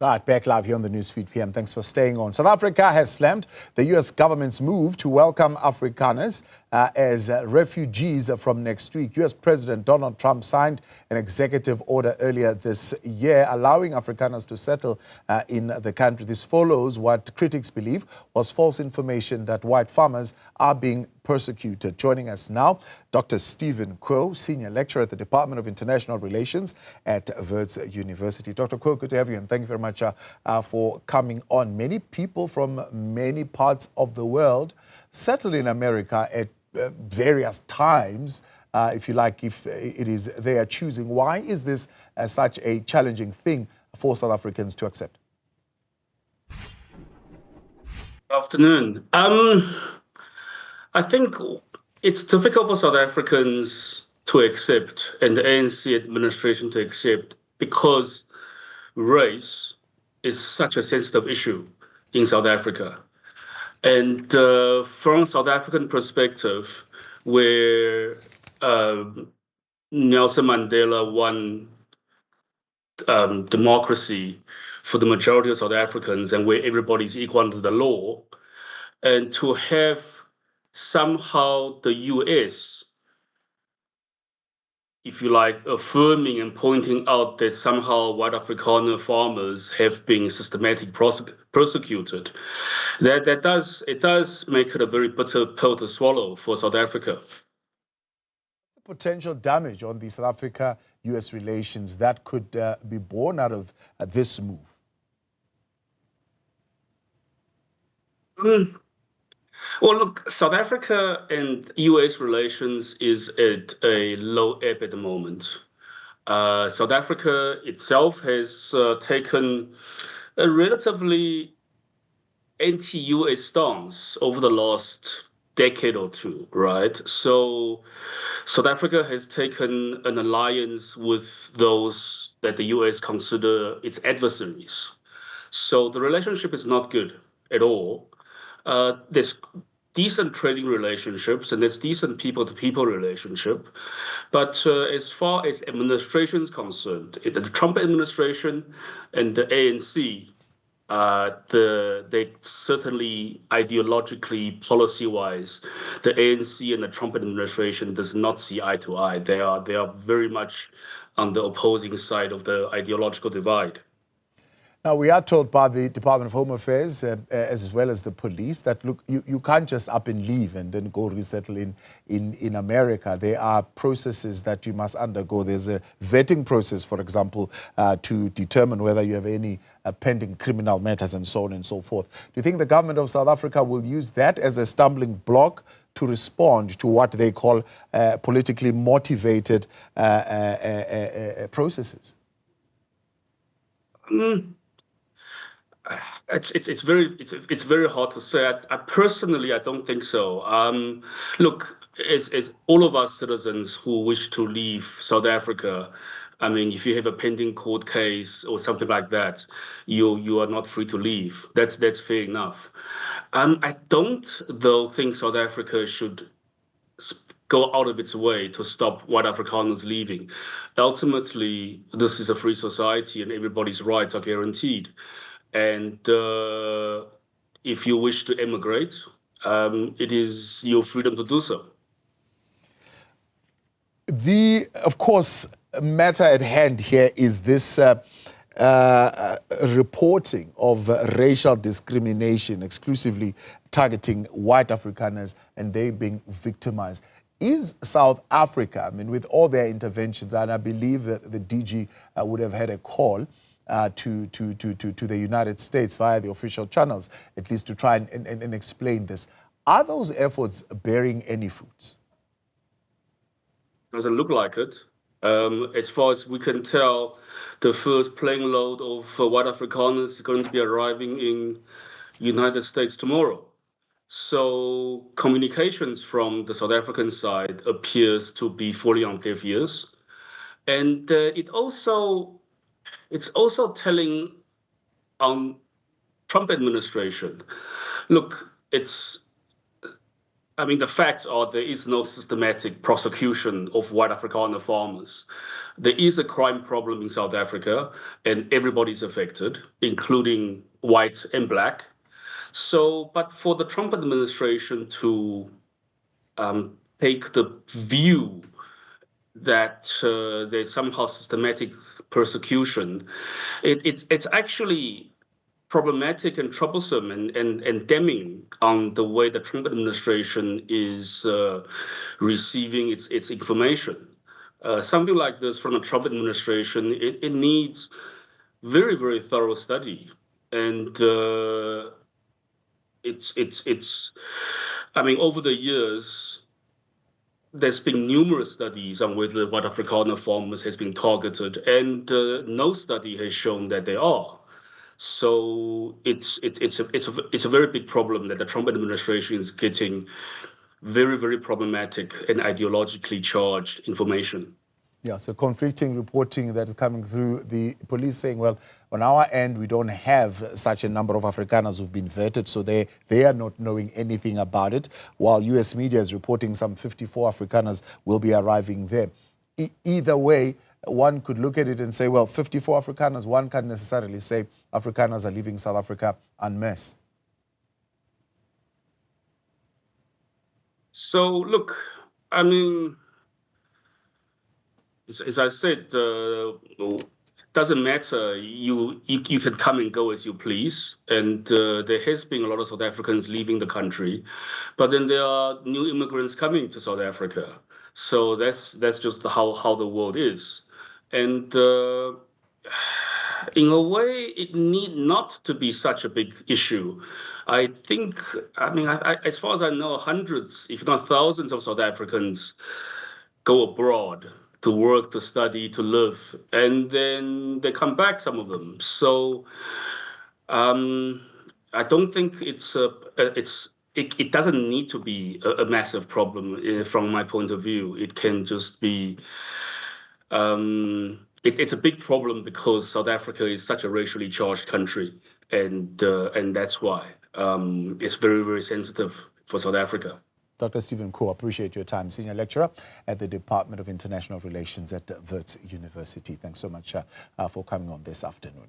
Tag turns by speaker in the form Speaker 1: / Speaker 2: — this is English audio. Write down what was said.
Speaker 1: Right, back live here on the Newsfeed PM. Thanks for staying on. South Africa has slammed the U.S. government's move to welcome Afrikaners as refugees from next week. U.S. President Donald Trump signed an executive order earlier this year allowing Afrikaners to settle in the country. This follows what critics believe was false information that white farmers are being persecuted. Joining us now, Dr. Steven Kuo, Senior Lecturer at the Department of International Relations at Wits University. Dr. Kuo, good to have you, and thank you very much for coming on. Many people from many parts of the world settle in America at various times, if you like, if it is their choosing. Why is this such a challenging thing for South Africans to accept?
Speaker 2: Good afternoon. I think it's difficult for South Africans to accept and the ANC administration to accept because race is such a sensitive issue in South Africa. And from South African perspective, where Nelson Mandela won democracy for the majority of South Africans and where everybody's equal under the law, and to have somehow the US, if you like, affirming and pointing out that somehow white Afrikaner farmers have been systematically persecuted, it does make it a very bitter pill to swallow for South Africa.
Speaker 1: Potential damage on the South Africa-US relations that could be born out of this move?
Speaker 2: Well, look, South Africa and US relations is at a low ebb at the moment. South Africa itself has taken a relatively anti-US stance over the last decade or two, right? So South Africa has taken an alliance with those that the US consider its adversaries. So the relationship is not good at all. There's decent trading relationships and there's decent people-to-people relationship. But as far as administration is concerned, the Trump administration and the ANC, they certainly ideologically, policy-wise, the ANC and the Trump administration does not see eye to eye. They are very much on the opposing side of the ideological divide.
Speaker 1: Now, we are told by the Department of Home Affairs, as well as the police, that, look, you can't just up and leave and then go resettle in America. There are processes that you must undergo. There's a vetting process, for example, to determine whether you have any pending criminal matters and so on and so forth. Do you think the government of South Africa will use that as a stumbling block to respond to what they call politically motivated processes?
Speaker 2: It's very hard to say. I personally don't think so. Look, as all of us citizens who wish to leave South Africa, I mean, if you have a pending court case or something like that, you are not free to leave. That's fair enough. I don't though think South Africa should go out of its way to stop white Afrikaners leaving. Ultimately, this is a free society and everybody's rights are guaranteed. And if you wish to emigrate, it is your freedom to do so.
Speaker 1: The, of course, matter at hand here is this reporting of racial discrimination exclusively targeting white Afrikaners and they being victimized. Is South Africa, I mean, with all their interventions, and I believe that the DG would have had a call to the United States via the official channels, at least to try and explain this. Are those efforts bearing any fruits?
Speaker 2: Doesn't look like it. As far as we can tell, the first plane load of white Afrikaners is going to be arriving in the United States tomorrow. So communications from the South African side appears to be fully on deaf ears. And it's also telling on Trump administration, look, it's I mean, the facts are there is no systematic prosecution of white Afrikaner farmers. There is a crime problem in South Africa, and everybody's affected, including white and black. So, but for the Trump administration to take the view that there's somehow systematic persecution, it's actually problematic and troublesome and damning on the way the Trump administration is receiving its information. Something like this from the Trump administration, it needs very, very thorough study. And I mean, over the years, there's been numerous studies on whether white Afrikaner farmers has been targeted, and no study has shown that they are. So it's a very big problem that the Trump administration is getting very, very problematic and ideologically charged information.
Speaker 1: Yeah, so conflicting reporting that is coming through, the police saying, well, on our end, we don't have such a number of Afrikaners who've been vetted, so they are not knowing anything about it, while U.S. media is reporting some 54 Afrikaners will be arriving there. Either way, one could look at it and say, well, 54 Afrikaners, one can't necessarily say Afrikaners are leaving South Africa en masse.
Speaker 2: So, look, I mean, as I said, doesn't matter. You can come and go as you please, and there has been a lot of South Africans leaving the country, but then there are new immigrants coming to South Africa. So that's just how the world is, and in a way, it need not to be such a big issue. I think, I mean, as far as I know, hundreds, if not thousands, of South Africans go abroad to work, to study, to live, and then they come back, some of them. So I don't think it doesn't need to be a massive problem from my point of view. It can just be, it's a big problem because South Africa is such a racially charged country, and that's why it's very, very sensitive for South Africa.
Speaker 1: Dr. Steven Kuo, appreciate your time. Senior lecturer at the Department of International Relations at Wits University. Thanks so much for coming on this afternoon.